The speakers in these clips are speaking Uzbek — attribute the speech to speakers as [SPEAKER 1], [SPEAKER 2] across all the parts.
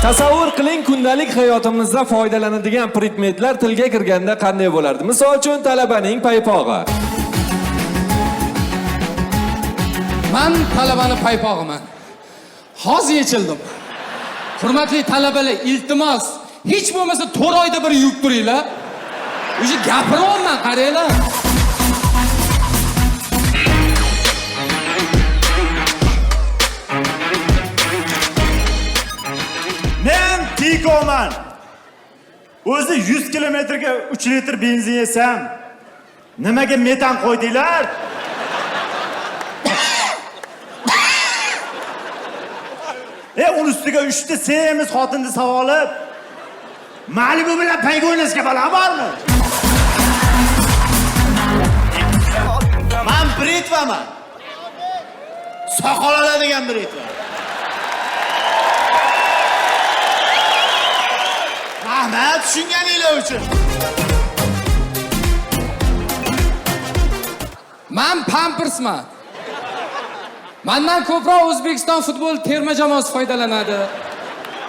[SPEAKER 1] Tasavvur qiling, kundalik hayotimizda foydalanadigan predmetlar tilga kirganda qanday bo'lardi? Misol uchun talabaning paypog'i.
[SPEAKER 2] Men talabani paypog'iman. Hozir yechildim. Hurmatli talabalar, iltimos, hech bo'lmasa 4 oyda bir yuvib turinglar. O'sha gapiryapman, qaranglar.
[SPEAKER 3] Men Tikoman. O'zi 100 kilometrga 3 litr benzin yesam, nimaga metan qo'ydinglar? Uni ustiga 3 ta semiz xotinni savolib, Malibu bilan payga o'ynashga balo bormi? Men britvaman. Soqol oladigan britva. Rahmat tushunganinglar uchun.
[SPEAKER 2] Men Pampersman. Mendan ko'proq O'zbekiston futbol terma jamoasi foydalanadi.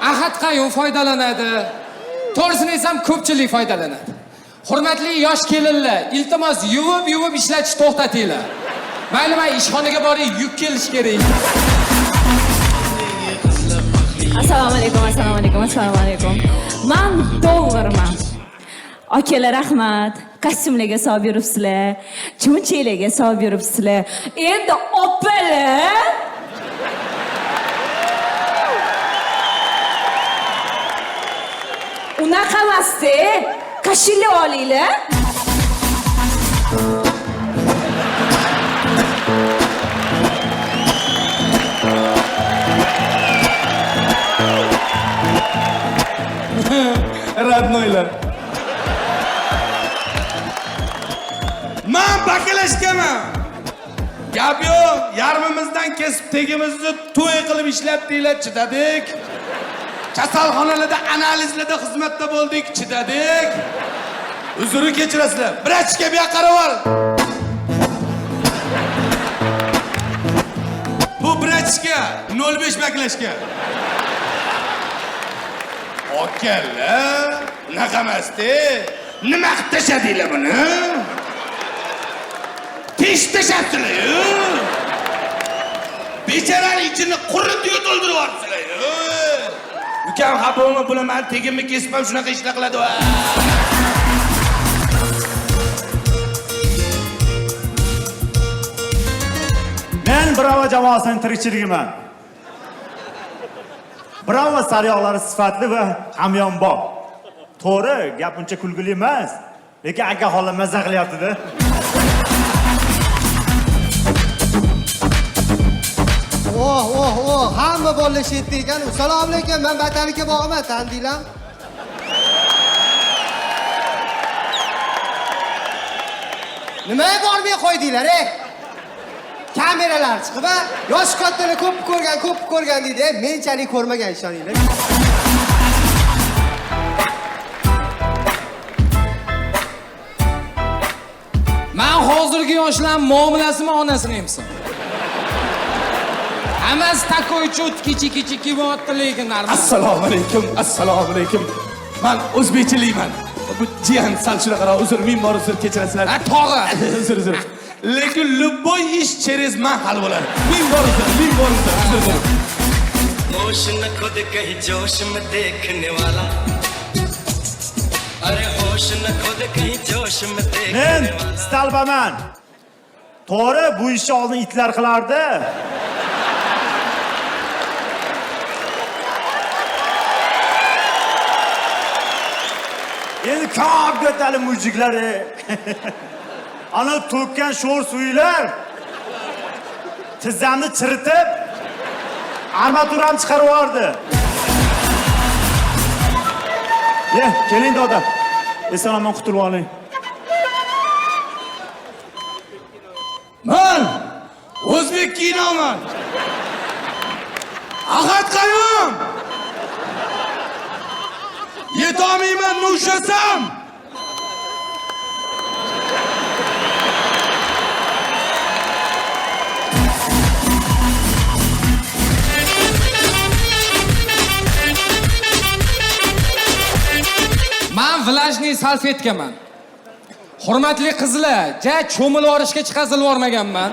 [SPEAKER 2] Ahad Qayum foydalanadi. To'g'risini aytsam, ko'pchilik foydalanadi. Hurmatli yosh kelinlar, iltimos yuvib ishlatish to'xtatinglar. Mayli, ishxonaga boring, yuk kelish kerak.
[SPEAKER 4] Assalomu alaykum. Men to'g'riman. Akalar, rahmat. Kostyumlarga solib yuribsizlar, cho'nchaklarga solib yuribsizlar. Endi opalar. Unaqa emas-da. Kashilla olinglar.
[SPEAKER 1] Radnoylar.
[SPEAKER 5] Men bakalashgaman. Gap yo'q, yarmimizdan kesib tegimizni to'y qilib ishlatdinglar, chidadik. Kasalxonalarda, analizlarda xizmatda bo'ldik, chidadik. Uzr kechirasizlar. Brachka bu yoqqa qarab ol. Bu brachka 05 bakalashga. Okalar, unaqa emas-da. Nima qilib tashladinglar buni? Tashlasizlar. Bechoraning ichini quritib to'ldirib yuboribsizlar. Ukam xabomi buni men tegimni kesib ham shunaqa ishlar qiladi.
[SPEAKER 3] Men Bravo jamoasining tirikchiligiman. Bravo sariyog'lari sifatli va hamyonbop. To'g'ri, gap uncha kulgili emas, lekin aka xola mazza qilyapti-da.
[SPEAKER 6] Oh, hamma bo'lishyapti ekan. Assalomu alaykum, men Batanika boqaman, tandinglar. Nimaga bormay qo'ydinglar, Kameralar chiqib, yosh kattalar ko'p ko'rgan deydi. Menchalik ko'rmagan ishoninglar.
[SPEAKER 2] Men hozirgi yoshlar muomalasini onasini emsin. Hammasi takoy kichik bo'lyapti, lekin normal.
[SPEAKER 5] Assalomu alaykum. Men o'zbekchilikman. Bu jiyan sal shunaqa uzr, ming bor uzr kechirasizlar.
[SPEAKER 2] Tog'a.
[SPEAKER 5] Uzr. Lekin любой ish через man hal bo'ladi. Ming bor uzr.
[SPEAKER 7] होश न खुद कहीं जोश में देखने वाला अरे होश न खुद कहीं जोश में
[SPEAKER 3] Men
[SPEAKER 7] देखने वाला
[SPEAKER 3] Stalbaman. To'g'ri, bu ishni oldin itlar qilardi. Endi ko'p go'tali mujiklari. Ana to'kkan sho'r suvlar tizzamni chiritib armaturam chiqarib yubordi. Keling doda. Eson-omon qutulib oling.
[SPEAKER 5] Men o'zbek kinoman. Ahad Qayum. Yetolmayman, nushasam.
[SPEAKER 2] vlajniy salfetkaman. Hurmatli qizlar, ja cho'milib olishga chiqazilib yormaganman.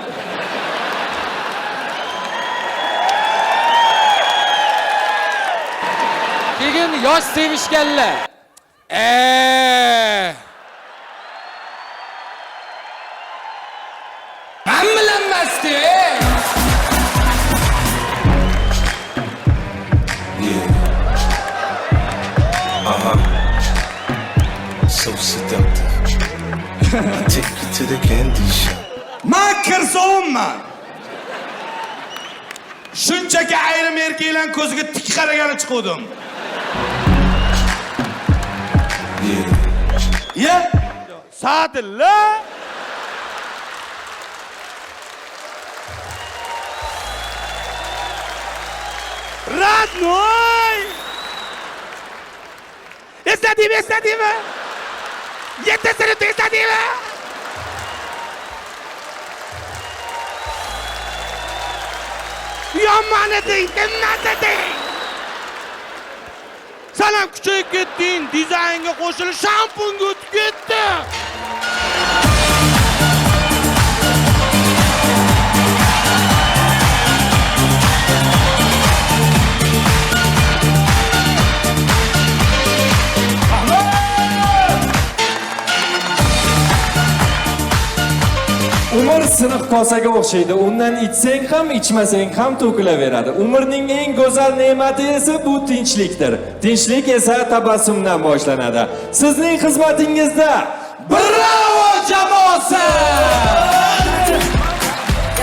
[SPEAKER 2] Keyin yosh sevishganlar. Men bilanmasdi.
[SPEAKER 7] So seductive. I take you to the candy shop.
[SPEAKER 5] Men kirsovman. Shunchaki ayrim erkaklar ko'ziga tik qaragani chiqdim. Ya, Sadilla. Radnoy! Esladimi? Yettasini esladimi? Yomon eding, nimmat eding? Sanam kuchayib ketding, dizaynga qo'shilib shampunga o'tib ketdi.
[SPEAKER 1] Umr siniq kosaga o'xshaydi. Undan ichsang ham, ichmasang ham to'kilaveradi. Umrning eng go'zal ne'mati esa bu tinchlikdir. Tinchlik esa tabassumdan boshlanadi. Sizning xizmatingizda Bravo jamoasi!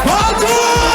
[SPEAKER 1] Batu!